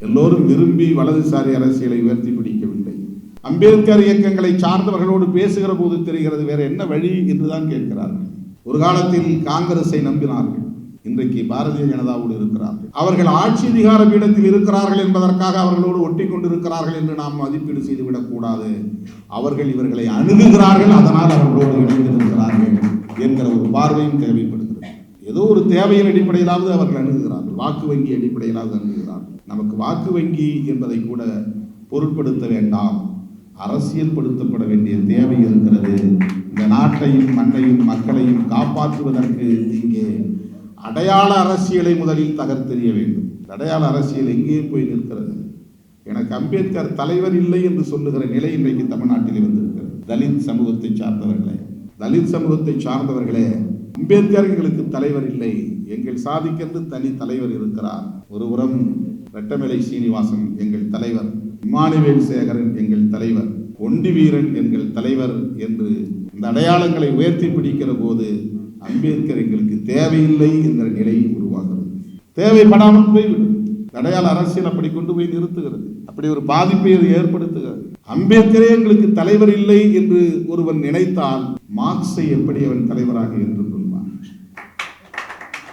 எல்லோரும் விரும்பி வலதுசாரி அரசியலை உயர்த்தி பிடிக்கவில்லை. அம்பேத்கர் இயக்கங்களை சார்ந்தவர்களோடு பேசுகிற போது தெரிகிறது வேற என்ன வழி என்றுதான் கேட்கிறார்கள். ஒரு காலத்தில் காங்கிரஸை நம்பினார்கள், இன்றைக்கு பாரதிய ஜனதாவோடு இருக்கிறார்கள். அவர்கள் ஆட்சி அதிகார பீடத்தில் இருக்கிறார்கள் என்பதற்காக அவர்களோடு ஒட்டி கொண்டிருக்கிறார்கள் என்று நாம் மதிப்பீடு செய்துவிடக் கூடாது. அவர்கள் இவர்களை அணுகுகிறார்கள், அதனால் அவர்களோடு இணைந்திருக்கிறார்கள் என்கிற ஒரு பார்வையும் தேவைப்படுகிறது. ஏதோ ஒரு தேவையின் அடிப்படையிலாவது அவர்கள் அணுகுகிறார்கள், வாக்கு வங்கி அடிப்படையிலாவது அணுகுகிறார்கள். நமக்கு வாக்கு வங்கி என்பதை கூட பொருட்படுத்த வேண்டாம், அரசியல் படுத்தப்பட வேண்டிய தேவை இருக்கிறது. இந்த நாட்டையும் மண்ணையும் மக்களையும் காப்பாற்றுவதற்கு இங்கே அடையாள அரசியலை முதலில் தகர்த்தெறிய வேண்டும். அடையாள அரசியல் எங்கே போய் நிற்கிறது? எனக்கு அம்பேத்கர் தலைவர் இல்லை என்று சொல்லுகிற நிலை இன்றைக்கு தமிழ்நாட்டில் வந்திருக்கிறது. தலித் சமூகத்தை சார்ந்தவர்களே, அம்பேத்கர் எங்களுக்கு தலைவர் இல்லை, எங்கள் சாதிக்கென்று தனி தலைவர் இருக்கிறார். ஒருபுறம் ரெட்டமலை சீனிவாசன் எங்கள் தலைவர், இமானுவேல் சேகரன் எங்கள் தலைவர், ஒண்டி வீரன் எங்கள் தலைவர் என்று இந்த அடையாளங்களை உயர்த்தி பிடிக்கிற போது அம்பேத்கர் எங்களுக்கு தேவையில்லை என்கிற நிலை உருவாகிறது. தேவைப்படாமல் போய்விடும். அடையாள அரசியல் அப்படி கொண்டு போய் நிறுத்துகிறது, அப்படி ஒரு பாதிப்பை அது ஏற்படுத்துகிறது. அம்பேத்கரே எங்களுக்கு தலைவர் இல்லை என்று ஒருவன் நினைத்தால் மார்க்ஸை எப்படி அவன் தலைவராக ஏற்றுக்கொள்வான்?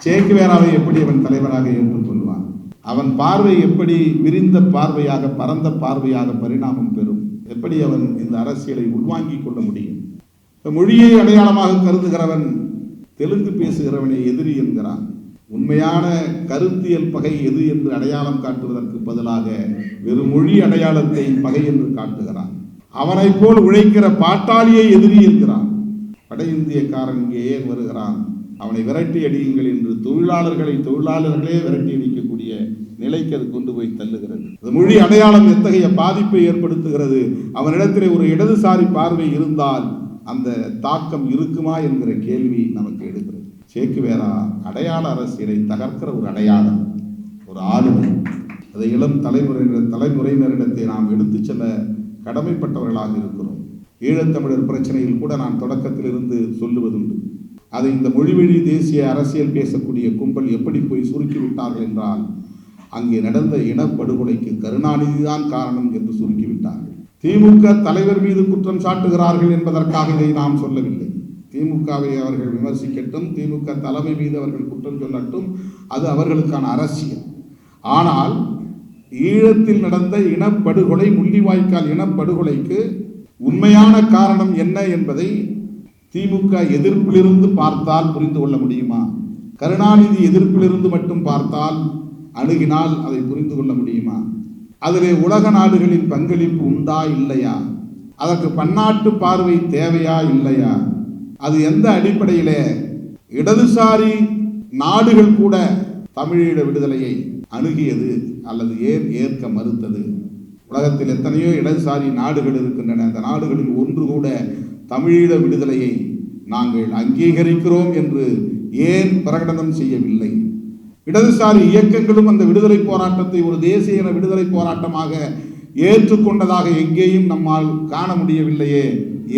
சேக்குவேராவை எப்படி அவன் தலைவராக ஏற்றுக்கொள்வான்? அவன் பார்வை எப்படி விரிந்த பார்வையாக, பரந்த பார்வையாக பரிணாமம் பெறும்? எப்படி அவன் இந்த அரசியலை உள்வாங்கிக் கொள்ள முடியும்? மொழியை அடையாளமாக கருதுகிறவன் தெலுங்கு பேசுகிறவனை எதிரி என்கிறான். உண்மையான கருத்தியல் பகை எது என்று அடையாளம் காட்டுவதற்கு பதிலாக வெறும் மொழி அடையாளத்தை பகை என்று காட்டுகிறான். அவனை போல் உழைக்கிற பாட்டாளியை எதிரி என்கிறான். வட இந்தியக்காரன் இங்கே ஏன் வருகிறான்? அவனை விரட்டி அடியுங்கள் என்று தொழிலாளர்களே விரட்டி அடிக்கக்கூடிய நிலைக்கு அது கொண்டு போய் தள்ளுகிறது. மொழி அடையாளம் எத்தகைய பாதிப்பை ஏற்படுத்துகிறது? அவனிடத்திலே ஒரு இடதுசாரி பார்வை இருந்தால் அந்த தாக்கம் இருக்குமா என்கிற கேள்வி நமக்கு எடுக்கிறது. சேக்குவேரா அடையாள அரசியலை தகர்க்கிற ஒரு அடையாளம், ஒரு ஆளுமை. அதை இளம் தலைமுறையினரிடத்தை நாம் எடுத்து செல்ல கடமைப்பட்டவர்களாக இருக்கிறோம். ஈழத்தமிழர் பிரச்சனையில் கூட நான் தொடக்கத்தில் இருந்து சொல்லுவதுண்டு. அதை இந்த மொழிவழி தேசிய அரசியல் பேசக்கூடிய கும்பல் எப்படி போய் சுருக்கிவிட்டார்கள் என்றால், அங்கே நடந்த இனப்படுகொலைக்கு கருணாநிதி தான் காரணம் என்று சுருக்கிவிட்டார்கள். திமுக தலைவர் மீது குற்றம் சாட்டுகிறார்கள் என்பதற்காக இதை நாம் சொல்லவில்லை. திமுகவை அவர்கள் விமர்சிக்கட்டும், திமுக தலைமை மீது அவர்கள் குற்றம் சொல்லட்டும், அது அவர்களுக்கான அரசியல். ஆனால் ஈழத்தில் நடந்த இனப்படுகொலை, முள்ளிவாய்க்கால் இனப்படுகொலைக்கு உண்மையான காரணம் என்ன என்பதை திமுக எதிர்ப்பிலிருந்து பார்த்தால் புரிந்து கொள்ள முடியுமா? கருணாநிதி எதிர்ப்பிலிருந்து மட்டும் பார்த்தால், அணுகினால் அதை புரிந்து கொள்ள முடியுமா? அதிலே உலக நாடுகளின் பங்களிப்பு உண்டா இல்லையா? அதற்கு பன்னாட்டு பார்வை தேவையா இல்லையா? அது எந்த அடிப்படையிலே இடதுசாரி நாடுகள் கூட தமிழீழ விடுதலையை அணுகியது அல்லது ஏற்க மறுத்தது? உலகத்தில் எத்தனையோ இடதுசாரி நாடுகள் இருக்கின்றன. அந்த நாடுகளில் ஒன்று கூட தமிழீழ விடுதலையை நாங்கள் அங்கீகரிக்கிறோம் என்று ஏன் பிரகடனம் செய்யவில்லை? இடதுசாரி இயக்கங்களும் அந்த விடுதலை போராட்டத்தை ஒரு தேசிய விடுதலை போராட்டமாக ஏற்றுக்கொண்டதாக எங்கேயும் நம்மால் காண முடியவில்லையே.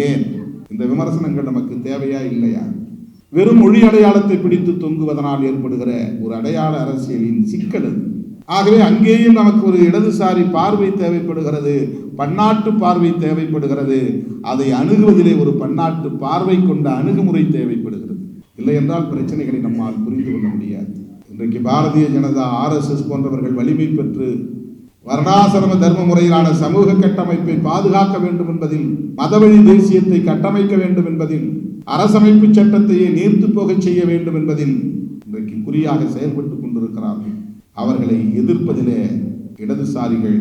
ஏன்? இந்த விமர்சனங்கள் நமக்கு தேவையா இல்லையா? வெறும் மொழி அடையாளத்தை பிடித்து தொங்குவதனால் ஏற்படுகிற ஒரு அடையாள அரசியலின் சிக்கல். ஆகவே அங்கேயும் நமக்கு ஒரு இடதுசாரி பார்வை தேவைப்படுகிறது, பன்னாட்டு பார்வை தேவைப்படுகிறது. அதை அணுகுவதிலே ஒரு பன்னாட்டு பார்வை கொண்ட அணுகுமுறை தேவைப்படுகிறது. இல்லை என்றால் பிரச்சனைகளை நம்மால் புரிந்து கொள்ள முடியாது. இன்றைக்கு பாரதிய ஜனதா, RSS போன்றவர்கள் வலிமை பெற்று வர்ணாசிரம தர்ம முறையிலான சமூக கட்டமைப்பை பாதுகாக்க வேண்டும் என்பதில், மதவழி தேசியத்தை கட்டமைக்க வேண்டும் என்பதில், அரசமைப்பு சட்டத்தையே நீர்த்து போக செய்ய வேண்டும் என்பதில் இன்றைக்கு குறியாக செயல்பட்டு கொண்டிருக்கிறார்கள். அவர்களை எதிர்ப்பதிலே இடதுசாரிகள்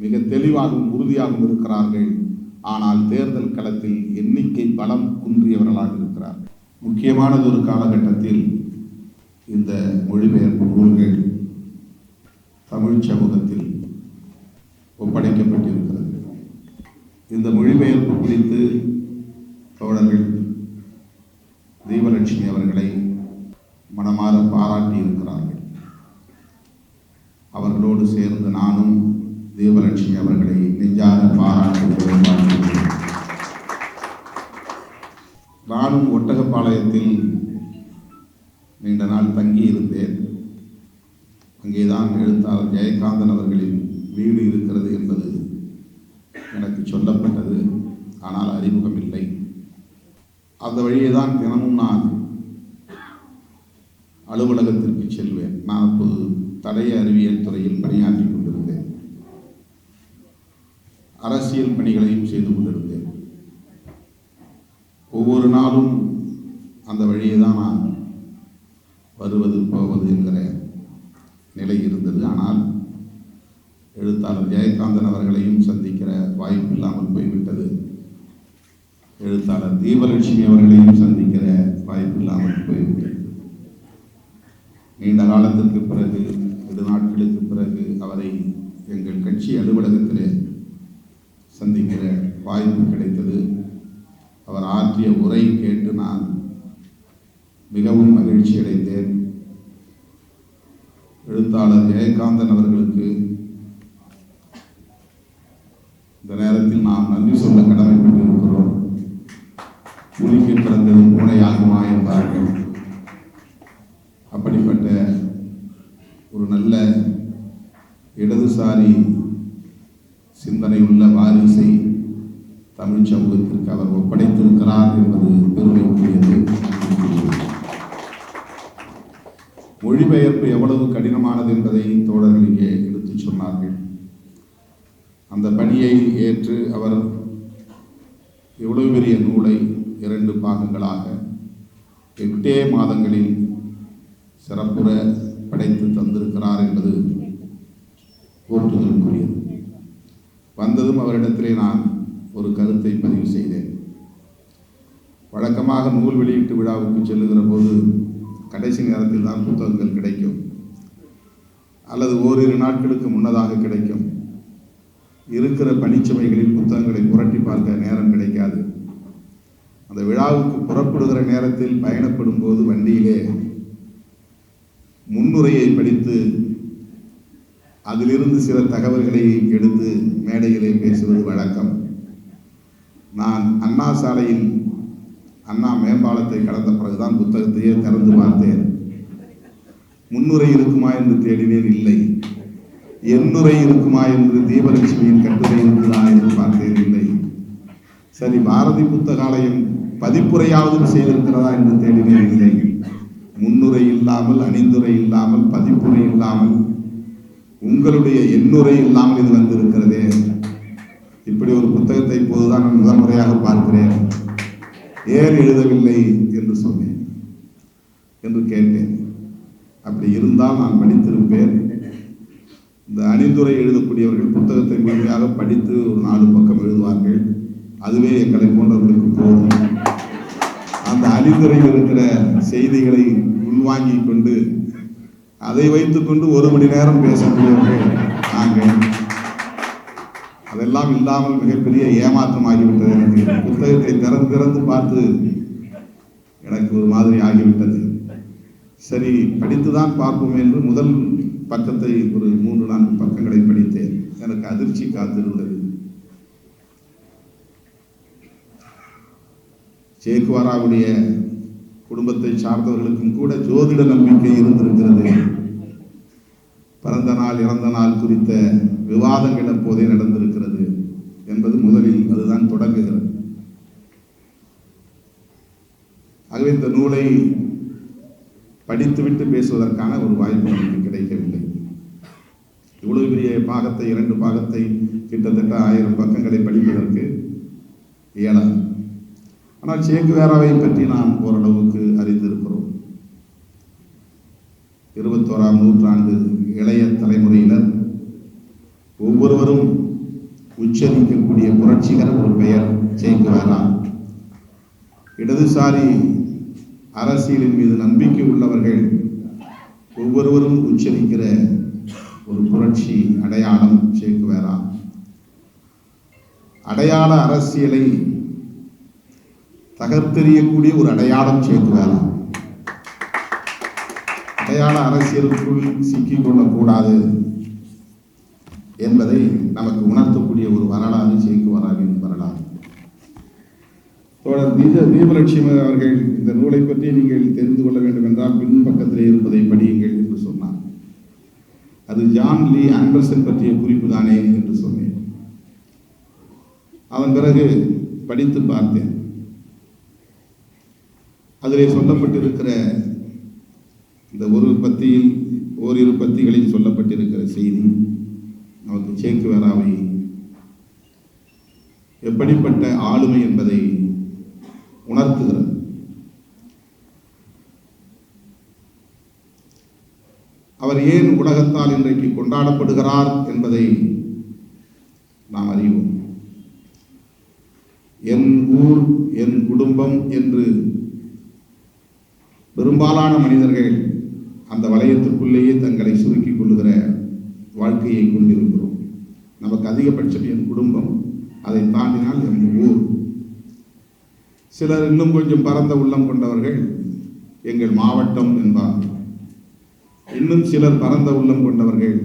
மிக தெளிவாகவும் உறுதியாகவும் இருக்கிறார்கள். ஆனால் தேர்தல் களத்தில் எண்ணிக்கை பலம் குன்றியவர்களாக இருக்கிறார்கள். முக்கியமானது ஒரு காலகட்டத்தில் இந்த மொழிபெயர்ப்பு நூல்கள் தமிழ் சமூகத்தில் ஒப்படைக்கப்பட்டிருக்கிறது. இந்த மொழிபெயர்ப்பு குறித்து தோழர்கள் தீபலட்சுமி அவர்களை மனமாற பாராட்டி இருக்கிறார்கள். அவர்களோடு சேர்ந்து நானும் தீபலட்சுமி அவர்களை நெஞ்சார பாராட்டுகிறேன். நானும் ஒட்டகப்பாளையத்தில் நீண்ட நாள் தங்கி இருந்தேன். அங்கேதான் எழுத்தாளர் ஜெயகாந்தன் அவர்களின் வீடு இருக்கிறது என்பது எனக்கு சொல்லப்பட்டது. ஆனால் அறிமுகம் இல்லை. அந்த வழியே தான் தினமும் நான் அலுவலகத்திற்கு செல்வேன். நான் அப்போது தடய அறிவியல் துறையில் பணியாற்றி கொண்டிருந்தேன். அரசியல் பணிகளையும் செய்து கொண்டிருந்தேன். ஒவ்வொரு நாளும் அந்த வழியே தான் நான் வருவது போவது என்கிற நிலை இருந்தது. ஆனால் எழுத்தாளர் ஜெயகாந்தன் அவர்களையும் சந்திக்கிற வாய்ப்பு இல்லாமல் போய்விட்டது. எழுத்தாளர் தீபலட்சுமி அவர்களையும் சந்திக்கிற வாய்ப்பு இல்லாமல் போய்விட்டது. நீண்ட காலத்திற்கு பிறகு, 2 நாட்களுக்கு பிறகு அவரை எங்கள் கட்சி அலுவலகத்திலே சந்திக்கிற வாய்ப்பு கிடைத்தது. அவர் ஆற்றிய உரை கேட்டு நான் மிகவும் மகிழ்ச்சி அடைந்தேன். எழுத்தாளர் ஜெயகாந்தன் அவர்களுக்கு இந்த நேரத்தில் நாம் நன்றி சொல்ல கடமைப்பட்டிருக்கிறோம். புலிக்கு பிறந்தது பூனையாகுமா என்பார்கள். அப்படிப்பட்ட ஒரு நல்ல இடதுசாரி சிந்தனை உள்ள வாரிசை தமிழ் சமூகத்திற்கு அவர் ஒப்படைத்திருக்கிறார் என்பது பெருமைக்குரியது. மொழிபெயர்ப்பு எவ்வளவு கடினமானது என்பதை தோழர்கள் இங்கே எடுத்துச் சொன்னார்கள். அந்த பணியை ஏற்று அவர் எவ்வளவு பெரிய நூலை 2 பாகங்களாக 8 மாதங்களில் சிறப்புற படைத்து தந்திருக்கிறார் என்பது போற்றுதலுக்குரியது. வந்ததும் அவரிடத்திலே நான் ஒரு கருத்தை பதிவு செய்தேன். வழக்கமாக நூல் வெளியீட்டு விழாவுக்கு செல்லுகிற போது கடைசி நேரத்தில் தான் புத்தகங்கள் கிடைக்கும், அல்லது ஓரிரு நாட்களுக்கு முன்னதாக கிடைக்கும். இருக்கிற பணிச்சுமைகளில் புத்தகங்களை புரட்டி பார்க்க நேரம் கிடைக்காது. அந்த விழாவுக்கு புறப்படுகிற நேரத்தில் பயணப்படும் போது வண்டியிலே முன்னுரையை படித்து அதிலிருந்து சில தகவல்களை எடுத்து மேடையிலே பேசுவது வழக்கம். நான் அண்ணா சாலையில் அண்ணா மேம்பாலத்தை கடந்த பிறகுதான் புத்தகத்தையே திறந்து பார்த்தேன். முன்னுரை இருக்குமா என்று தேடினேன், இல்லை. எண்ணுரை இருக்குமா என்று தீபலட்சுமியின் கட்டுரை இருக்குதா என்று பார்த்தேன், இல்லை. சரி, பாரதி புத்தகாலயம் பதிப்புரையாவது செய்திருக்கிறதா என்று தேடினேன், இல்லை. முன்னுரை இல்லாமல், அணிந்துரை இல்லாமல், பதிப்புரை இல்லாமல், உங்களுடைய எண்ணுரை இல்லாமல் இது வந்திருக்கிறதே. இப்படி ஒரு புத்தகத்தை இப்போதுதான் நான் முதல் முறையாக பார்க்கிறேன். ஏன் எழுதவில்லை என்று சொன்னேன் என்று கேட்டேன். அப்படி இருந்தால் நான் படித்திருப்பேன். இந்த அணிந்துரை எழுதக்கூடியவர்கள் புத்தகத்தை முழுமையாக படித்து ஒரு 4 பக்கம் எழுதுவார்கள். அதுவே எங்களை போன்றவர்களுக்கு போதும். அந்த அணிந்துரையில் இருக்கிற செய்திகளை உள்வாங்கிக் கொண்டு அதை வைத்துக்கொண்டு 1 மணி நேரம் பேசக்கூடியவர்கள் நாங்கள். அதெல்லாம் இல்லாமல் மிகப்பெரிய ஏமாற்றமாகிவிட்டது. எனக்கு புத்தகத்தை திறந்து பார்த்து எனக்கு ஒரு மாதிரி ஆகிவிட்டது. சரி, படித்துதான் பார்ப்போம் என்று முதல் பக்கத்தை ஒரு 3-4 பக்கங்களை படித்தேன். எனக்கு அதிர்ச்சி காத்திருந்தது. சேக்குவாராவுடைய குடும்பத்தை சார்ந்தவர்களுக்கும் கூட ஜோதிட நம்பிக்கை இருந்திருக்கிறது. பிறந்த நாள் இறந்த நாள் குறித்த விவாதங்கள் அப்போதே நடந்திருக்கிறது என்பது முதலில் அதுதான் தொடங்குகிறது. ஆகவே இந்த நூலை படித்துவிட்டு பேசுவதற்கான ஒரு வாய்ப்பு எனக்கு கிடைக்கவில்லை. இவ்வளவு பெரிய பாகத்தை, 2 பாகத்தை, கிட்டத்தட்ட 1000 பக்கங்களை படிப்பதற்கு இயலாது. ஆனால் சேக்குவேராவை பற்றி நாம் ஓரளவுக்கு அறிந்திருக்கிறோம். 21ஆம் நூற்றாண்டு இளைய தலைமுறையினர் ஒவ்வொருவரும் உச்சரிக்கக்கூடிய புரட்சிகர ஒரு பெயர் சேக்குவேரா. இடதுசாரி அரசியலின் மீது நம்பிக்கை உள்ளவர்கள் ஒவ்வொருவரும் உச்சரிக்கிற ஒரு புரட்சி அடையாளம் சேக்குவேரா. அடையாள அரசியலை தகர்த்தெறியக்கூடிய ஒரு அடையாளம் சேக்குவேரா. அடையாள அரசியலுக்குள் சிக்கிக் கொள்ளக்கூடாது என்பதை நமக்கு உணர்த்தக்கூடிய ஒரு வரலாறு சேக்குவேராவின் வரலாறு. தோழர் தீபலட்சுமி அவர்கள் இந்த நூலை பற்றி நீங்கள் தெரிந்து கொள்ள வேண்டும் என்றால் பின்பக்கத்திலே இருப்பதை படியுங்கள் என்று சொன்னார். அது ஜான் லீ ஆண்டர்சன் பற்றிய குறிப்பு தானே என்று சொன்னேன். அதன் பிறகு படித்து பார்த்தேன். அதிலே சொல்லப்பட்டிருக்கிற இந்த ஓரிரு பத்திகளில் சொல்லப்பட்டிருக்கிற செய்தி நமக்கு சே குவேராவை எப்படிப்பட்ட ஆளுமை என்பதை உணர்த்துகிறது. அவர் ஏன் உலகத்தால் இன்றைக்கு கொண்டாடப்படுகிறார் என்பதை நாம் அறிவோம். என் ஊர் என் குடும்பம் என்று பெரும்பாலான மனிதர்கள் அந்த வளையத்திற்குள்ளேயே தங்களை சுருக்கிக் கொள்ளுகிற வாழ்க்கையை கொண்டிருக்கிறோம். நமக்கு அதிகபட்சம் என் குடும்பம், அதை தாண்டினால் என் ஊர். சிலர் இன்னும் கொஞ்சம் பரந்த உள்ளம் கொண்டவர்கள் எங்கள் மாவட்டம் என்பார். இன்னும் சிலர் பரந்த உள்ளம் கொண்டவர்கள்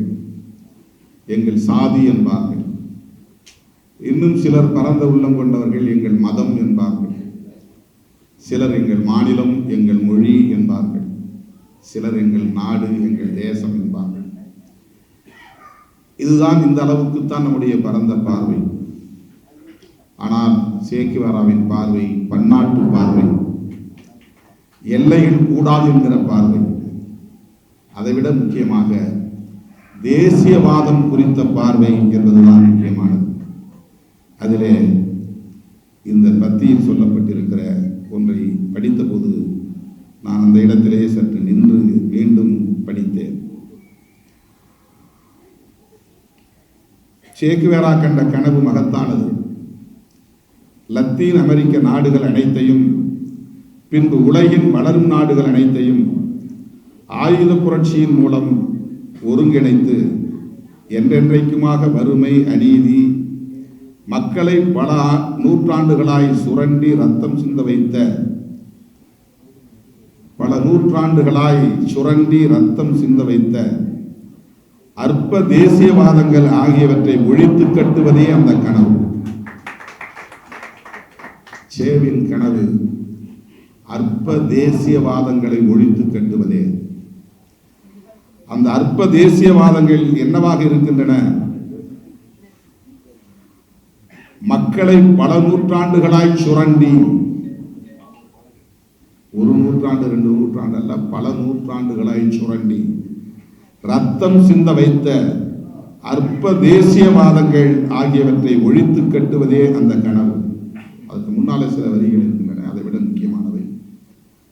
எங்கள் சாதி என்பார்கள். இன்னும் சிலர் பரந்த உள்ளம் கொண்டவர்கள் எங்கள் மதம் என்பார்கள். சிலர் எங்கள் மாநிலம், எங்கள் மொழி என்பார்கள். சிலர் எங்கள் நாடு, எங்கள் தேசம் என்பார்கள். இதுதான் இந்த அளவுக்குத்தான் நம்முடைய பரந்த பார்வை. ஆனால் சே குவேராவின் பார்வை பன்னாட்டு பார்வை, எல்லைகள் கூடாது என்கிற பார்வை. அதைவிட முக்கியமாக தேசியவாதம் குறித்த பார்வை என்பதுதான் முக்கியமானது. அதிலே இந்த பத்தியில் சொல்லப்பட்டிருக்கிற ஒன்றை படித்தபோது நான் அந்த இடத்திலே சற்று நின்று மீண்டும் படித்தேன். சே குவேரா கண்ட கனவு மகத்தானது. லத்தீன் அமெரிக்க நாடுகள் அனைத்தையும், பின்பு உலகின் வளரும் நாடுகள் அனைத்தையும் ஆயுத புரட்சியின் மூலம் ஒருங்கிணைத்து என்றென்றைக்குமாக வறுமை, அநீதி, மக்களை பல நூற்றாண்டுகளாய் சுரண்டி ரத்தம் சிந்த வைத்த அற்ப தேசியவாதங்கள் ஆகியவற்றை ஒழித்து கட்டுவதே அந்த கனவு. சேவின் கனவு அற்ப தேசியவாதங்களை ஒழித்து கட்டுவதே. அந்த அற்ப தேசியவாதங்கள் என்னவாக இருக்கின்றன? மக்களை பல நூற்றாண்டுகளாய் சுரண்டி, ஒரு நூற்றாண்டு 2 நூற்றாண்டு அல்ல, பல நூற்றாண்டுகளாய் சுரண்டி ரத்தம் சிந்த வைத்த அற்ப தேசியவாதங்கள் ஆகியவற்றை ஒழித்து கட்டுவதே அந்த கனவு. அதுக்கு முன்னாலே சில வரிகள் இருக்கின்றன, அதை விட முக்கியமானவை.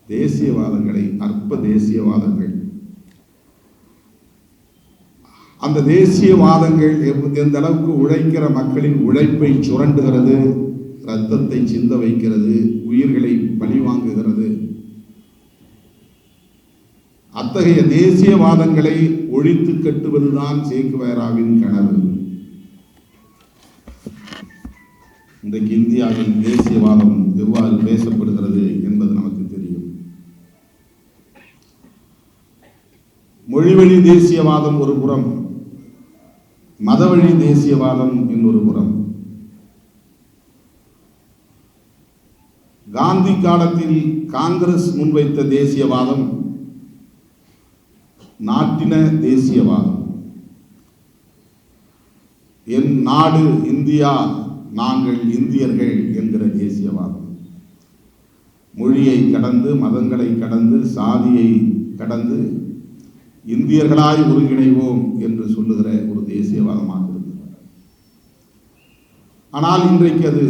தேசியவாதங்களை, அற்ப தேசியவாதங்கள், அந்த தேசியவாதங்கள் எந்த அளவுக்கு உழைக்கிற மக்களின் உழைப்பை சுரண்டுகிறது, ரத்தத்தை சிந்த வைக்கிறது, உயிர்களை பழிவாங்குகிறது. அத்தகைய தேசியவாதங்களை ஒழித்து கட்டுவதுதான் சே குவேராவின் கனவு. இன்றைக்கு இந்தியாவில் தேசியவாதம் எவ்வாறு பேசப்படுகிறது என்பது நமக்கு தெரியும். மொழிவழி தேசியவாதம் ஒரு புறம், மதவழி தேசியவாதம் இன்னொரு புறம். காந்தி காலத்தில் காங்கிரஸ் முன்வைத்த தேசியவாதம் நாட்டின தேசியவாதம். என் நாடு இந்தியா, நாங்கள் இந்தியர்கள் என்கிற தேசியவாதம். மொழியை கடந்து, மதங்களை கடந்து, சாதியை கடந்து இந்தியர்களாய் ஒருங்கிணைவோம் என்று சொல்லுகிற ஒரு தேசியவாதமாக இருந்தது. ஆனால் இன்றைக்கு அது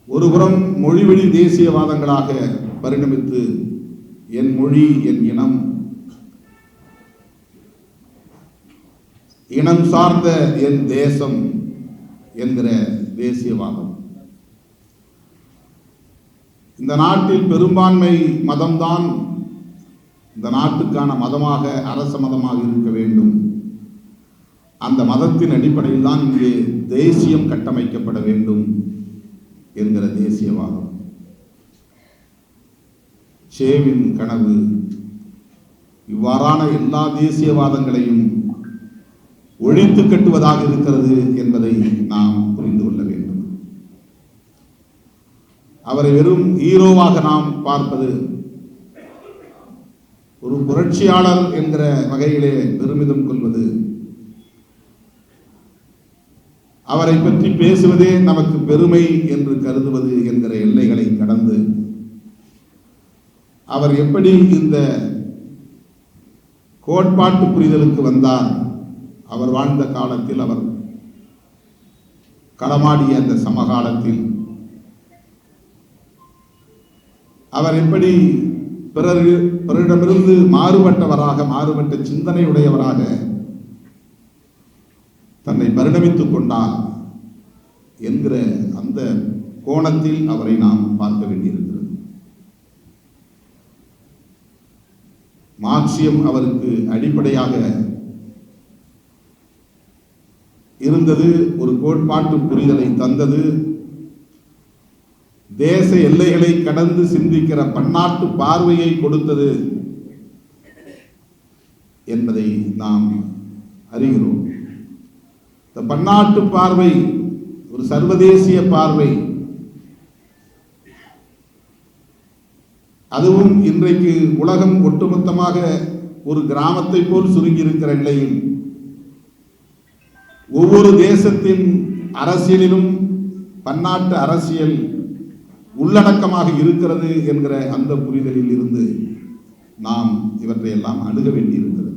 ஒருபுறம் மொழிவழி தேசியவாதங்களாக பரிணமித்து என் மொழி, என் இனம், இனம் சார்ந்த என் தேசம் என்கிற தேசியவாதம். இந்த நாட்டில் பெரும்பான்மை மதம்தான் இந்த நாட்டுக்கான மதமாக, அரச மதமாக இருக்க வேண்டும். அந்த மதத்தின் அடிப்படையில் தான் இங்கே தேசியம் கட்டமைக்கப்பட வேண்டும் என்கிற தேசியவாதம். சேவின் கனவு இவ்வாறான எல்லா தேசியவாதங்களையும் ஒழித்து கட்டுவதாக இருக்கிறது என்பதை நாம் புரிந்து கொள்ள வேண்டும். அவரை வெறும் ஹீரோவாக நாம் பார்ப்பது ஒரு புரட்சியாளர் என்கிற வகையிலே பெருமிதம் கொள்வது, அவரை பற்றி பேசுவதே நமக்கு பெருமை என்று கருதுவது என்கிற எல்லைகளை கடந்து அவர் எப்படி இந்த கோட்பாட்டு புரிதலுக்கு வந்தார், அவர் வாழ்ந்த காலத்தில், அவர் களமாடிய அந்த சமகாலத்தில் அவர் எப்படி பிறரிடமிருந்து மாறுபட்டவராக, மாறுபட்ட சிந்தனை உடையவராக தன்னை பரிணமித்துக் கொண்டார் என்கிற அந்த கோணத்தில் அவரை நாம் பார்க்க வேண்டியிருக்கிறது. மார்க்சியம் அவருக்கு அடிப்படையாக இருந்தது, ஒரு கோட்பாட்டு புரிதலை தந்தது, தேச எல்லைகளை கடந்து சிந்திக்கிற பன்னாட்டு பார்வையை கொடுத்தது என்பதை நாம் அறிகிறோம். இந்த பன்னாட்டு பார்வை ஒரு சர்வதேசிய பார்வை, அதுவும் இன்றைக்கு உலகம் ஒட்டுமொத்தமாக ஒரு கிராமத்தை போல் சுருங்கி இருக்கிற நிலையில் ஒவ்வொரு தேசத்தின் அரசியலிலும் பன்னாட்டு அரசியல் உள்ளடக்கமாக இருக்கிறது என்கிற அந்த புரிதலில் இருந்து நாம் இவற்றையெல்லாம் அணுக வேண்டியிருக்கிறது.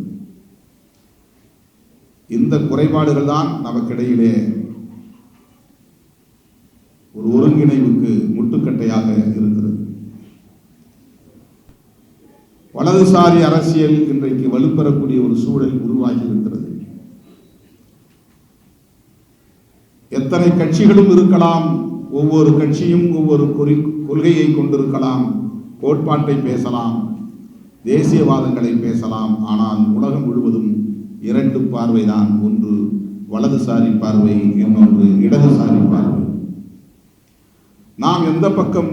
இந்த குறைபாடுகள் தான் நமக்கிடையிலே ஒரு ஒருங்கிணைவுக்கு முட்டுக்கட்டையாக இருக்கிறது. வலதுசாரி அரசியல் இன்றைக்கு வலுப்பெறக்கூடிய ஒரு சூழல் உருவாகி இருக்கிறது. எத்தனை கட்சிகளும் இருக்கலாம், ஒவ்வொரு கட்சியும் ஒவ்வொரு கொள்கையை கொண்டிருக்கலாம், கோட்பாட்டை பேசலாம், தேசியவாதங்களை பேசலாம். ஆனால் உலகம் முழுவதும் இரண்டு பார்வைதான், ஒன்று வலதுசாரி பார்வை, இன்னொன்று இடதுசாரி பார்வை. நாம் எந்த பக்கம்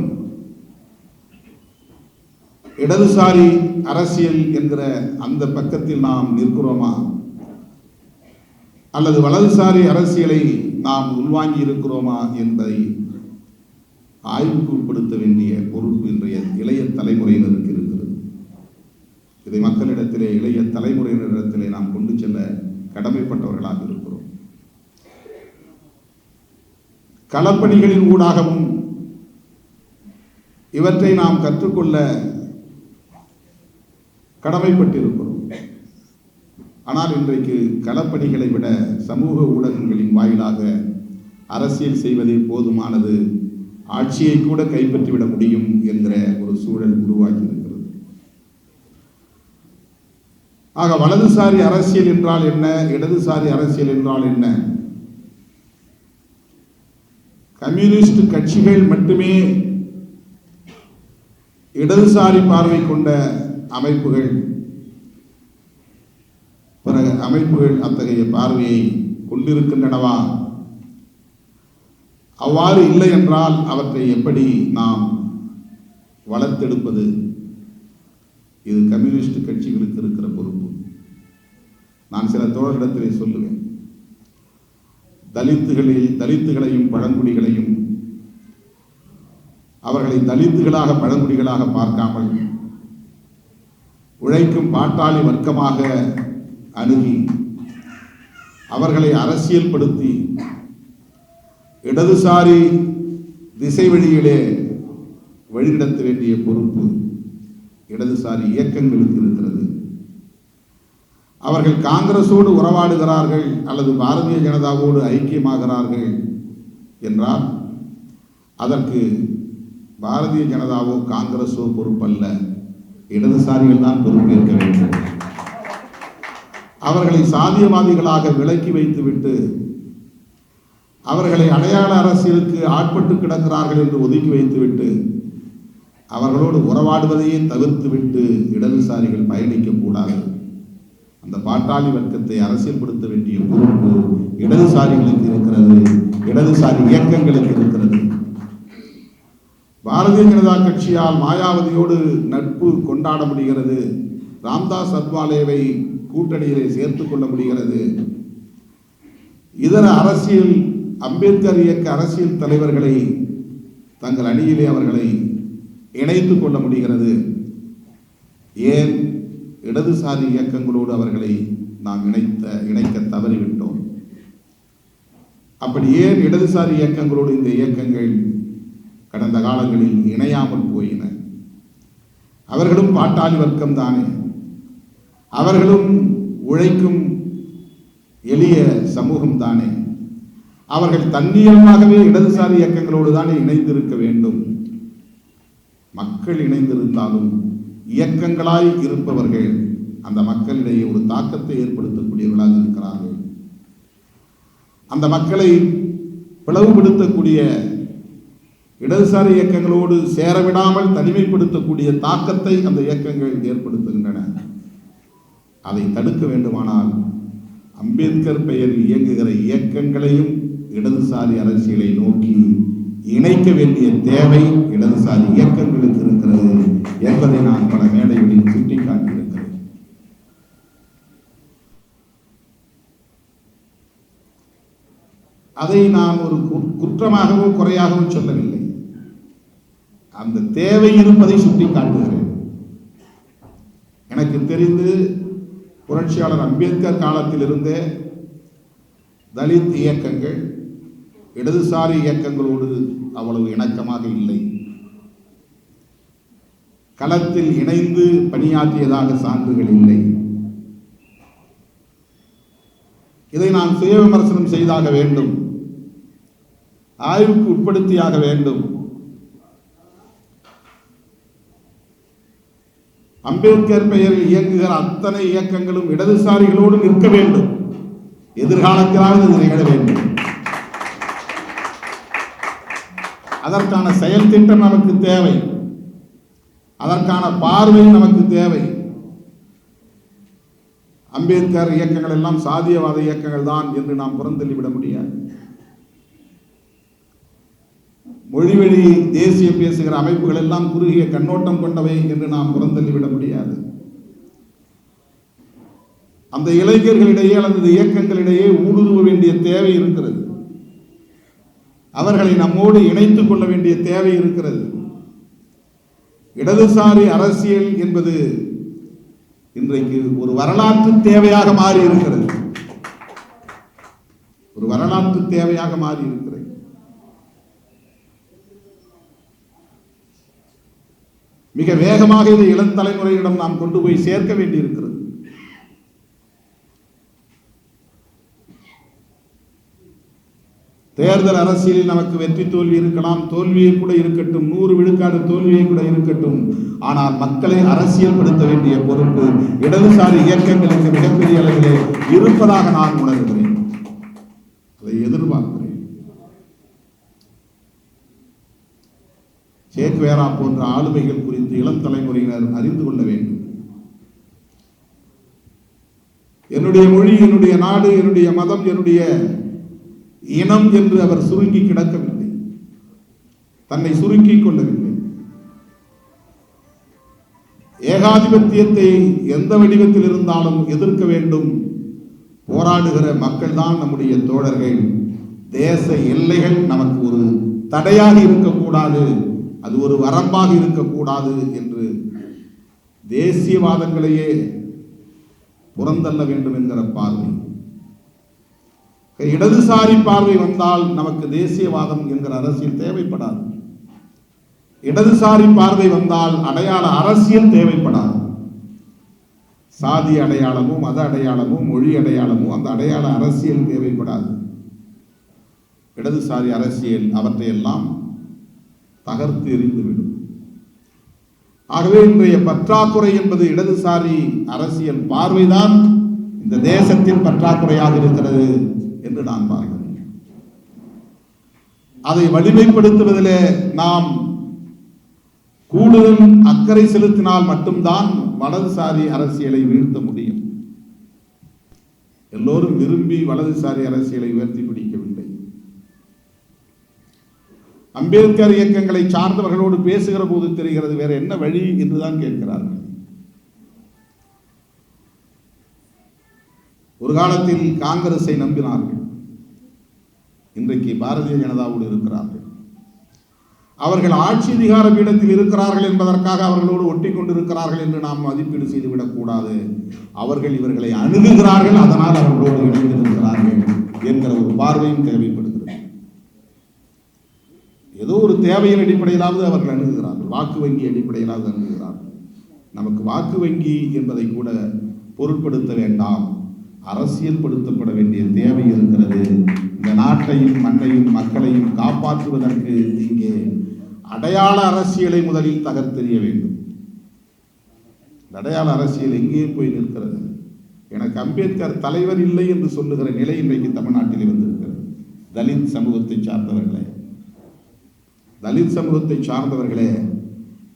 இடதுசாரி அரசியல் என்கிற அந்த பக்கத்தில் நாம் நிற்கிறோமா, அல்லது வலதுசாரி அரசியலை நாம் உள்வாங்கி இருக்கிறோமா என்பதை ஆய்வுக்கு உட்படுத்த வேண்டிய பொறுப்பு இன்றைய இளைய தலைமுறையினருக்கு இருக்கிறது. இதை மக்களிடத்திலே, இளைய தலைமுறையினரிடத்திலே நாம் கொண்டு செல்ல கடமைப்பட்டவர்களாக இருக்கிறோம். களப்பணிகளின் ஊடாகவும் இவற்றை நாம் கற்றுக்கொள்ள கடமைப்பட்டிருக்கிறோம். ஆனால் இன்றைக்கு களப்பணிகளை விட சமூக ஊடகங்களின் வாயிலாக அரசியல் செய்வதே போதுமானது, ஆட்சியை கூட கைப்பற்றிவிட முடியும் என்கிற ஒரு சூழல் உருவாகி இருக்கிறது. ஆக வலதுசாரி அரசியல் என்றால் என்ன, இடதுசாரி அரசியல் என்றால் என்ன? கம்யூனிஸ்ட் கட்சிகள் மட்டுமே இடதுசாரி பார்வை கொண்ட அமைப்புகள், பிறகு அமைப்புகள் அத்தகைய பார்வையை கொண்டிருக்கின்றனவா? அவ்வாறு இல்லை என்றால் அவற்றை எப்படி நாம் வளர்த்தெடுப்பது? இது கம்யூனிஸ்ட் கட்சிகளுக்கு இருக்கிற பொறுப்பு. நான் சில தோழரிடத்திலே சொல்லுவேன், தலித்துகளையும் பழங்குடிகளையும் அவர்களை தலித்துகளாக பழங்குடிகளாக பார்க்காமல் உழைக்கும் பாட்டாளி வர்க்கமாக அணுகி அவர்களை அரசியல்படுத்தி இடதுசாரி திசை வழியிலே வழிநடத்த வேண்டிய பொறுப்பு இடதுசாரி இயக்கங்களுக்கு இருக்கிறது. அவர்கள் காங்கிரஸோடு உறவாடுகிறார்கள் அல்லது பாரதிய ஜனதாவோடு ஐக்கியமாகிறார்கள் என்றால் அதற்கு பாரதிய ஜனதாவோ காங்கிரஸோ பொறுப்பல்ல, இடதுசாரிகள் தான் பொறுப்பேற்க வேண்டும். அவர்களை சாதியவாதிகளாக விலக்கி வைத்துவிட்டு அவர்களை அடையாள அரசியலுக்கு ஆட்பட்டு கிடக்கிறார்கள் என்று ஒதுக்கி வைத்துவிட்டு அவர்களோடு உறவாடுவதையே தவிர்த்துவிட்டு இடதுசாரிகள் பயணிக்கக்கூடாது. அந்த பாட்டாளி வர்க்கத்தை அரசியல்படுத்த வேண்டிய பொறுப்பு இடதுசாரிகளுக்கு இருக்கிறது, இடதுசாரி இயக்கங்களுக்கு இருக்கிறது. பாரதிய ஜனதா கட்சியால் மாயாவதியோடு நட்பு கொண்டாட முடிகிறது, ராம்தாஸ் அத்வாலேவை கூட்டணியிலே சேர்த்துக் கொள்ள முடிகிறது, இதர அரசியல் அம்பேத்கர் இயக்க அரசியல் தலைவர்களை தங்கள் அணியிலே அவர்களை இணைத்துக் கொள்ள முடிகிறது. ஏன்? இடதுசாரி இயக்கங்களோடு அவர்களை நாம் இணைக்க தவறிவிட்டோம். அப்படி ஏன் இடதுசாரி இயக்கங்களோடு இந்த இயக்கங்கள் கடந்த காலங்களில் இணையாமல் போயின? அவர்களும் பாட்டாளி வர்க்கம் தானே, அவர்களும் உழைக்கும் எளிய சமூகம் தானே, அவர்கள் தன்னியல்பாகவே இடதுசாரி இயக்கங்களோடு தானே இணைந்திருக்க வேண்டும். மக்கள் இணைந்திருந்தாலும் இயக்கங்களாய் இருப்பவர்கள் அந்த மக்களிடையே ஒரு தாக்கத்தை ஏற்படுத்தக்கூடியவர்களாக இருக்கிறார்கள். அந்த மக்களை பிளவுபடுத்தக்கூடிய, இடதுசாரி இயக்கங்களோடு சேரவிடாமல் தனிமைப்படுத்தக்கூடிய தாக்கத்தை அந்த இயக்கங்கள் ஏற்படுத்துகின்றன. அதை தடுக்க வேண்டுமானால் அம்பேத்கர் பெயரில் இயங்குகிற இயக்கங்களையும் இடதுசாரி அரசியலை நோக்கி இணைக்க வேண்டிய தேவை இடதுசாரி இயக்கங்களுக்கு இருக்கிறது என்பதை நான் பல மேடைகளில் சுட்டிக்காட்டியிருக்கிறேன். அதை நான் ஒரு குற்றமாகவோ குறையாகவோ சொல்லவில்லை. அந்த தேவை இருப்பதை சுட்டிக்காட்டுகிறேன். எனக்கு தெரிந்து புரட்சியாளர் அம்பேத்கர் காலத்திலிருந்தே தலித் இயக்கங்கள் இடதுசாரி இயக்கங்களோடு அவ்வளவு இணக்கமாக இல்லை. களத்தில் இணைந்து பணியாற்றியதாக சான்றுகள் இல்லை. இதை நாம் சுய விமர்சனம் செய்தாக வேண்டும், ஆய்வுக்கு உட்படுத்தியாக வேண்டும். அம்பேத்கர் பெயரில் இயங்குகிற அத்தனை இயக்கங்களும் இடதுசாரிகளோடு நிற்க வேண்டும். எதிர்காலத்திலாவது இது நிகழ வேண்டும். அதற்கான செயல் திட்டம் நமக்கு தேவை, அதற்கான பார்வை நமக்கு தேவை. அம்பேத்கர் இயக்கங்கள் எல்லாம் சாதியவாத இயக்கங்கள் தான் என்று நாம் புறந்தள்ளிவிட முடியாது. மொழிவழி தேசிய பேசுகிற அமைப்புகள் எல்லாம் குறுகிய கண்ணோட்டம் கொண்டவை என்று நாம் புறந்தள்ளிவிட முடியாது. அந்த இளைஞர்களிடையே அல்லது இயக்கங்களிடையே ஊடுருவ வேண்டிய தேவை இருக்கிறது. அவர்களை நம்மோடு இணைத்துக் கொள்ள வேண்டிய தேவை இருக்கிறது. இடதுசாரி அரசியல் என்பது இன்றைக்கு ஒரு வரலாற்று தேவையாக மாறி இருக்கிறது. ஒரு வரலாற்று தேவையாக மாறி இருக்கிறது. மிக வேகமாக இதை இளம் தலைமுறையிடம் நாம் கொண்டு போய் சேர்க்க வேண்டியிருக்கிறது. தேர்தல் அரசியலில் நமக்கு வெற்றி தோல்வி இருக்கலாம், தோல்வியை கூட இருக்கட்டும், 100 விழுக்காடு தோல்வியை கூட இருக்கட்டும். ஆனால் மக்களை அரசியல் படுத்த வேண்டிய பொறுப்பு இடதுசாரி இயக்கங்களுக்கு மிகப்பெரிய அளவிலே இருப்பதாக நான் உணர்கிறேன். அதை எதிர்பார்க்கிறேன். சேக்வேரா போன்ற ஆளுமைகள் குறித்து இளம் தலைமுறையினர் அறிந்து கொள்ள வேண்டும். என்னுடைய மொழி, என்னுடைய நாடு, என்னுடைய மதம், என்னுடைய இனம் என்று அவர் சுருங்கி கிடக்கவில்லை, தன்னை சுருக்கிக் கொள்ளவில்லை. ஏகாதிபத்தியத்தை எந்த வடிவத்தில் இருந்தாலும் எதிர்க்க வேண்டும். போராடுகிற மக்கள் தான் நம்முடைய தோழர்கள். தேச எல்லைகள் நமக்கு ஒரு தடையாக இருக்கக்கூடாது, அது ஒரு வரம்பாக இருக்கக்கூடாது என்று தேசியவாதங்களையே புறந்தள்ள வேண்டும் என்கிற பார்வை. இடதுசாரி பார்வை வந்தால் நமக்கு தேசியவாதம் என்கிற அரசியல் தேவைப்படாது. இடதுசாரி பார்வை வந்தால் அடையாள அரசியல் தேவைப்படாது. சாதி அடையாளமோ, மத அடையாளமோ, மொழி அடையாளமோ, அந்த அடையாள அரசியல் தேவைப்படாது. இடதுசாரி அரசியல் அவற்றையெல்லாம் தகர்த்து எறிந்துவிடும். ஆகவே இன்றைய பற்றாக்குறை என்பது இடதுசாரி அரசியல் பார்வைதான் இந்த தேசத்தின் பற்றாக்குறையாக இருக்கிறது என்று நான் பார்க்கிறேன். அதை வலிமைப்படுத்துவதிலே நாம் கூடுதல் அக்கறை செலுத்தினால் மட்டும்தான் வலதுசாரி அரசியலை வீழ்த்த முடியும். எல்லோரும் விரும்பி வலதுசாரி அரசியலை உயர்த்தி பிடிக்கவில்லை. அம்பேத்கர் இயக்கங்களை சார்ந்தவர்களோடு பேசுகிற போது தெரிகிறது வேற என்ன வழி என்றுதான் கேட்கிறார்கள். ஒரு காலத்தில் காங்கிரஸை நம்பினார்கள், இன்றைக்கு பாரதிய ஜனதாவோடு இருக்கிறார்கள். அவர்கள் ஆட்சி அதிகார பீடத்தில் இருக்கிறார்கள் என்பதற்காக அவர்களோடு ஒட்டி கொண்டிருக்கிறார்கள் என்று நாம் மதிப்பீடு செய்துவிடக் கூடாது. அவர்கள் இவர்களை அணுகுகிறார்கள், அதனால் அவர்களோடு இணைந்திருக்கிறார்கள் என்கிற ஒரு பார்வையும் தேவைப்படுகிறது. ஏதோ ஒரு தேவையின் அடிப்படையிலாவது அவர்கள் அணுகுகிறார்கள், வாக்கு வங்கி அடிப்படையிலாவது அணுகுகிறார்கள். நமக்கு வாக்கு வங்கி என்பதை கூட பொருட்படுத்த வேண்டாம், அரசியல்படுத்தப்பட வேண்டிய தேவை இருக்கிறது. இந்த நாட்டையும் மண்ணையும் மக்களையும் காப்பாற்றுவதற்கு இங்கே அடையாள அரசியலை முதலில் தகர்த்தெறிய வேண்டும். அடையாள அரசியல் எங்கே போய் நிற்கிறது? எனக்கு அம்பேத்கர் தலைவர் இல்லை என்று சொல்லுகிற நிலை இன்றைக்கு தமிழ்நாட்டில் வந்திருக்கிறது. தலித் சமூகத்தை சார்ந்தவர்களே,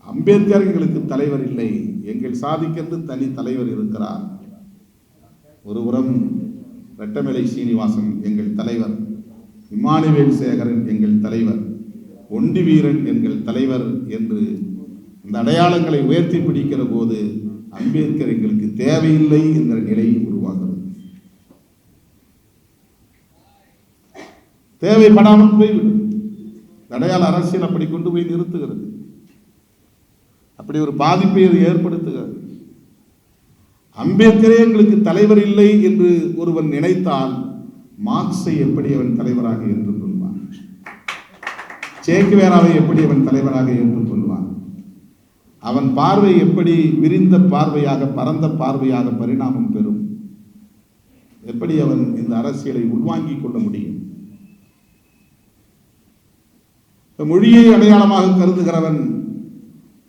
அம்பேத்கர் எங்களுக்கு தலைவர் இல்லை, எங்கள் சாதிக்கென்று தனி தலைவர் இருக்கிறார். ஒருபுறம் ரெட்டமலை சீனிவாசன் எங்கள் தலைவர், இமானுவேல் சேகரன் எங்கள் தலைவர், ஒண்டி வீரன் எங்கள் தலைவர் என்று இந்த அடையாளங்களை உயர்த்தி பிடிக்கிற போது அம்பேத்கர் எங்களுக்கு தேவையில்லை என்கிற நிலை உருவாகிறது. தேவைப்படாமல் போய்விடும். அடையாள அரசியல் அப்படி கொண்டு போய் நிறுத்துகிறது, அப்படி ஒரு பாதிப்பை அது ஏற்படுத்துகிறது. அம்பேத்கரே எங்களுக்கு தலைவர் இல்லை என்று ஒருவன் நினைத்தால் மார்க்ஸை எப்படி அவன் தலைவராக ஏற்றுக்கொள்வான்? சேக்குவேராவை எப்படி அவன் தலைவராக ஏற்றுக்கொள்வான்? அவன் பார்வை எப்படி விரிந்த பார்வையாக, பரந்த பார்வையாக பரிணாமம் பெறும்? எப்படி அவன் இந்த அரசியலை உள்வாங்கிக் கொள்ள முடியும்? மொழியை அடையாளமாக கருதுகிறவன்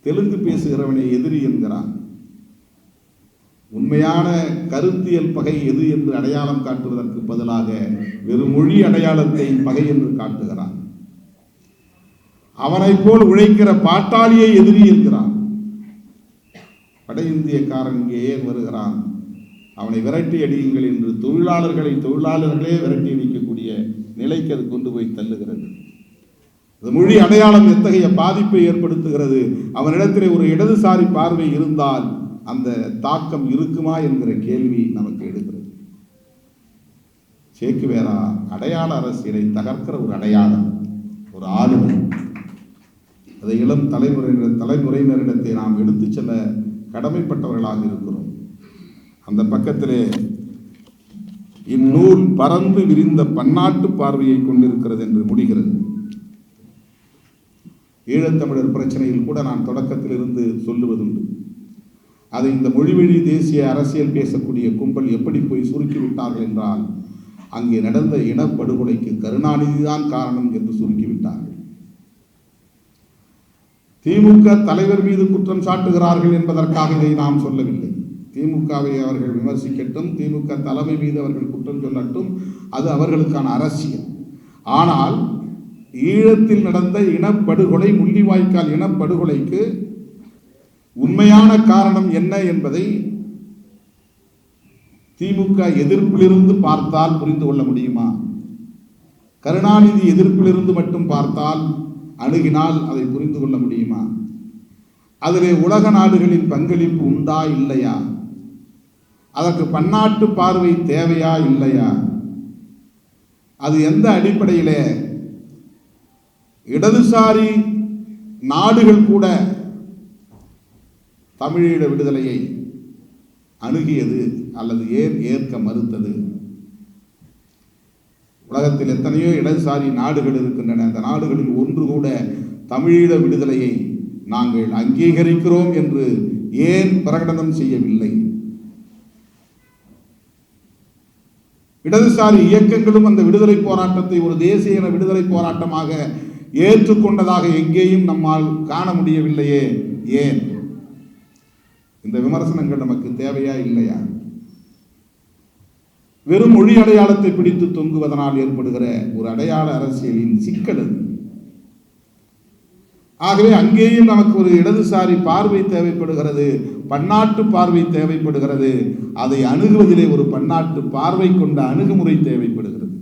தெலுங்கு பேசுகிறவனை எதிரி என்கிறான். உண்மையான கருத்தியல் பகை எது என்று அடையாளம் காட்டுவதற்கு பதிலாக வெறும் மொழி அடையாளத்தை பகை என்று காட்டுகிறான். அவனை போல் உழைக்கிற பாட்டாளியை எதிரி என்கிறான். வட இந்தியக்காரன் இங்கே ஏன் வருகிறான்? அவனை விரட்டி அடியுங்கள் என்று தொழிலாளர்களே விரட்டி அடிக்கக்கூடிய நிலைக்கு அது கொண்டு போய் தள்ளுகிறது. மொழி அடையாளம் எத்தகைய பாதிப்பை ஏற்படுத்துகிறது? அவனிடத்திலே ஒரு இடதுசாரி பார்வை இருந்தால் அந்த தாக்கம் இருக்குமா என்கிற கேள்வி நமக்கு எடுக்கிறது. சேக்குவேரா அடையாள அரசியலை தகர்க்கிற ஒரு அடையாளம், ஒரு ஆளுமை. அதை இளம் தலைமுறையினரிடத்தை நாம் எடுத்து செல்ல கடமைப்பட்டவர்களாக இருக்கிறோம். அந்த பக்கத்திலே இந்நூல் பறந்து விரிந்த பன்னாட்டு பார்வையை கொண்டிருக்கிறது என்று முடிகிறது. ஈழத்தமிழர் பிரச்சனையில் கூட நான் தொடக்கத்தில் இருந்து சொல்லுவதுண்டு. அதை இந்த மொழிவழி தேசிய அரசியல் பேசக்கூடிய கும்பல் எப்படி போய் சுருக்கிவிட்டார்கள் என்றால், அங்கே நடந்த இனப்படுகொலைக்கு கருணாநிதி தான் காரணம் என்று சுருக்கிவிட்டார்கள். திமுக தலைவர் மீது குற்றம் சாட்டுகிறார்கள் என்பதற்காக இதை நாம் சொல்லவில்லை. திமுகவை அவர்கள் விமர்சிக்கட்டும், திமுக தலைமை மீது அவர்கள் குற்றம் சொல்லட்டும், அது அவர்களுக்கான அரசியல். ஆனால் ஈழத்தில் நடந்த இனப்படுகொலை, முள்ளிவாய்க்கால் இனப்படுகொலைக்கு உண்மையான காரணம் என்ன என்பதை திமுக எதிர்ப்பிலிருந்து பார்த்தால் புரிந்து கொள்ள முடியுமா? கருணாநிதி எதிர்ப்பிலிருந்து மட்டும் பார்த்தால், அணுகினால் அதை புரிந்து கொள்ள முடியுமா? அதிலே உலக நாடுகளின் பங்களிப்பு உண்டா இல்லையா? அதற்கு பன்னாட்டு பார்வை தேவையா இல்லையா? அது எந்த அடிப்படையிலே இடதுசாரி நாடுகள் கூட தமிழீழ விடுதலையை அணுகியது அல்லது ஏன் ஏற்க மறுத்தது? உலகத்தில் எத்தனையோ இடதுசாரி நாடுகள் இருக்கின்றன. அந்த நாடுகளில் ஒன்று கூட தமிழீழ விடுதலையை நாங்கள் அங்கீகரிக்கிறோம் என்று ஏன் பிரகடனம் செய்யவில்லை? இடதுசாரி இயக்கங்களும் அந்த விடுதலை போராட்டத்தை ஒரு தேசிய விடுதலை போராட்டமாக ஏற்றுக்கொண்டதாக எங்கேயும் நம்மால் காண முடியவில்லையே. ஏன்? இந்த விமர்சனங்கள் நமக்கு தேவையா இல்லையா? வெறும் மொழி அடையாளத்தை பிடித்து தொங்குவதனால் ஏற்படுகிற ஒரு அடையாள அரசியலின் சிக்கல். ஆகவே அங்கேயும் நமக்கு ஒரு இடதுசாரி பார்வை தேவைப்படுகிறது, பன்னாட்டு பார்வை தேவைப்படுகிறது. அதை அணுகுவதிலே ஒரு பன்னாட்டு பார்வை கொண்ட அணுகுமுறை தேவைப்படுகிறது.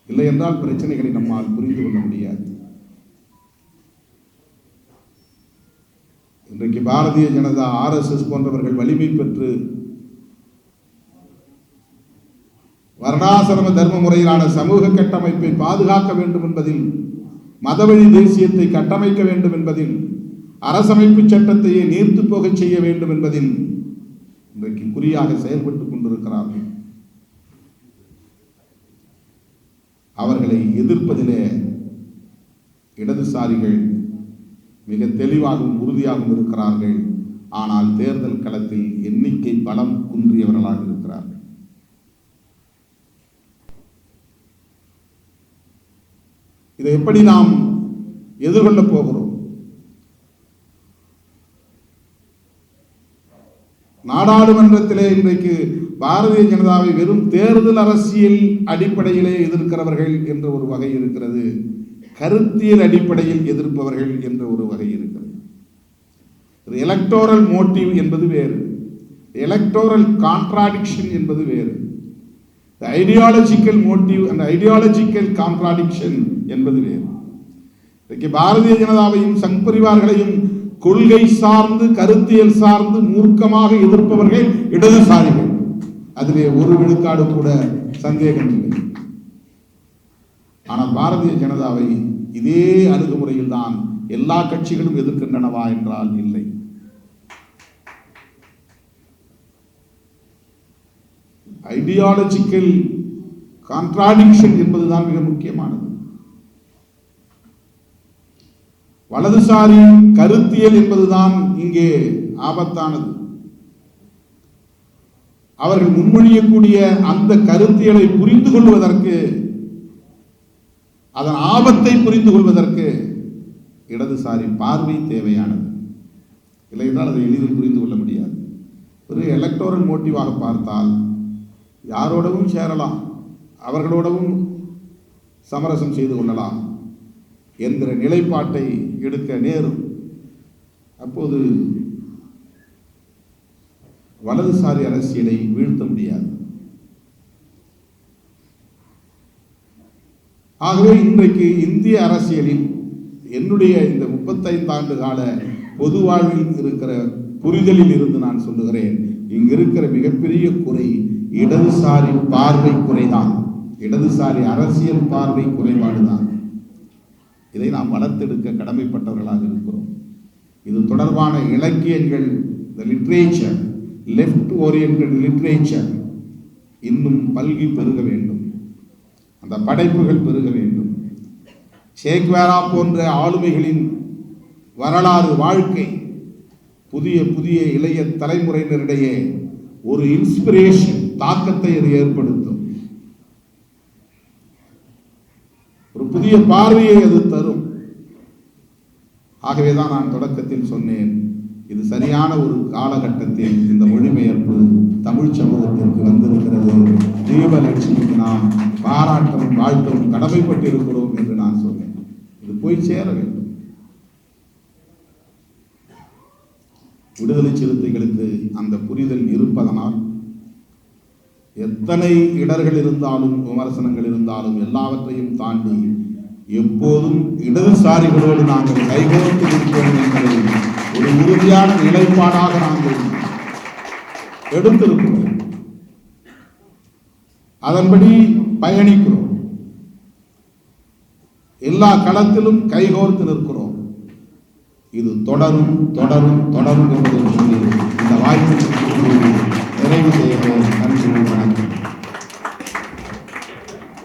இல்லை என்றால் பிரச்சனைகளை நம்மால் புரிந்து கொள்ள முடியாது. இன்றைக்கு பாரதிய ஜனதா, RSS போன்றவர்கள் வலிமை பெற்று வர்ணாசிரம தர்ம முறையிலான சமூக கட்டமைப்பை பாதுகாக்க வேண்டும் என்பதில் மதவழி தேசியத்தை கட்டமைக்க வேண்டும் என்பதில், அரசமைப்பு சட்டத்தையே நீர்த்து போக செய்ய வேண்டும் என்பதில் இன்றைக்கு குறியாக செயல்பட்டுக் கொண்டிருக்கிறார்கள். அவர்களை எதிர்ப்பதிலே இடதுசாரிகள் மிக தெளிவாகவும் உறுதியாகவும் இருக்கிறார்கள். ஆனால் தேர்தல் களத்தில் எண்ணிக்கை பலம் குன்றியவர்களாக இருக்கிறார்கள். இதை எப்படி நாம் எதிர்கொள்ளப் போகிறோம்? நாடாளுமன்றத்திலே இன்றைக்கு பாரதிய ஜனதாவை வெறும் தேர்தல் அரசியல் அடிப்படையிலே எதிர்க்கிறவர்கள் என்ற ஒரு வகை இருக்கிறது, கருத்தியல் அடிப்படையில் எதிர்ப்பவர்கள் என்ற ஒரு வகை இருக்கிறது. எலக்டோரல் மோட்டிவ் என்பது வேறு, எலக்டோரல் கான்ட்ராடிக்ஷன் என்பது வேறு. Ideological motive and ideological contradiction என்பது வேறு. இன்றைக்கு பாரதிய ஜனதாவையும் சங் பரிவார்களையும் கொள்கை சார்ந்து கருத்தியல் சார்ந்து மூர்க்கமாக எதிர்ப்பவர்கள் இடதுசாரிகள். அதிலே ஒரு விழுக்காடு கூட சந்தேகம் இல்லை. ஆனால் பாரதிய ஜனதாவை இதே அணுகுமுறையில் தான் எல்லா கட்சிகளும் எதிர்க்கின்றனவா என்றால் இல்லை. ஐடியாலஜிக்கல் கான்ட்ராடிக்ஷன் என்பதுதான் மிக முக்கியமானது. வலதுசாரி கருத்தியல் என்பதுதான் இங்கே ஆபத்தானது. அவர்கள் முன்மொழியக்கூடிய அந்த கருத்தியலை புரிந்து கொள்வதற்கு, அதன் ஆபத்தை புரிந்து கொள்வதற்கு இடதுசாரி பார்வை தேவையானது. இல்லை என்றால் அதை எளிதில் புரிந்து கொள்ள முடியாது. ஒரு எலக்டோரல் மோட்டிவாக பார்த்தால் யாரோடவும் சேரலாம், அவர்களோடவும் சமரசம் செய்து கொள்ளலாம் என்கிற நிலைப்பாட்டை எடுக்க நேரும். அப்போது வலதுசாரி அரசியலை வீழ்த்த முடியாது. ஆகவே இன்றைக்கு இந்திய அரசியலில் என்னுடைய இந்த 35 ஆண்டு கால பொது வாழ்வில் இருக்கிற புரிதலில் இருந்து நான் சொல்லுகிறேன், இங்கு இருக்கிற மிகப்பெரிய குறை இடதுசாரி பார்வை குறைதான், இடதுசாரி அரசியல் பார்வை குறைபாடுதான். இதை நாம் வளர்த்தெடுக்க கடமைப்பட்டவர்களாக இருக்கிறோம். இது தொடர்பான இலக்கியங்கள், லிட்ரேச்சர், லெஃப்ட் ஓரியன்டட் லிட்ரேச்சர் இன்னும் பல்கி பெருக வேண்டும். அந்த படைப்புகள் பெருக வேண்டும். சேக்வேரா போன்ற ஆளுமைகளின் வரலாறு, வாழ்க்கை புதிய புதிய இளைய தலைமுறையினரிடையே ஒரு இன்ஸ்பிரேஷன், தாக்கத்தை அது ஏற்படுத்தும். ஒரு புதிய பார்வையை அது தரும். ஆகவேதான் நான் தொடக்கத்தில் சொன்னேன், இது சரியான ஒரு காலகட்டத்தில் இந்த மொழிபெயர்ப்பு தமிழ் சமூகத்திற்கு வந்திருக்கிறது. தீபலட்சுமிக்கு நாம் பாராட்டவும் வாழ்த்தவும் கடமைப்பட்டிருக்கிறோம் என்று நான் சொன்னேன். இது போய் சேர வேண்டும். விடுதலை சிறுத்தைகளுக்கு அந்த புரிதல் இருப்பதனால் எத்தனை இடர்கள் இருந்தாலும், விமர்சனங்கள் இருந்தாலும், எல்லாவற்றையும் தாண்டி எப்போதும் இடதுசாரிகளோடு நாங்கள் கைகோர்த்து இருக்கிறோம் என்பதை ஒரு உறுதியான நிலைப்பாடாக நாங்கள் எடுத்திருக்கிறோம். அதன்படி பயணிக்கிறோம். எல்லா களத்திலும் கைகோர்த்து நிற்கிறோம். இது தொடரும் தொடரும் தொடரும் என்பதை சொல்லி இந்த வாய்ப்பு நிறைவு செய்கிறோம். நன்றி, வணக்கம்.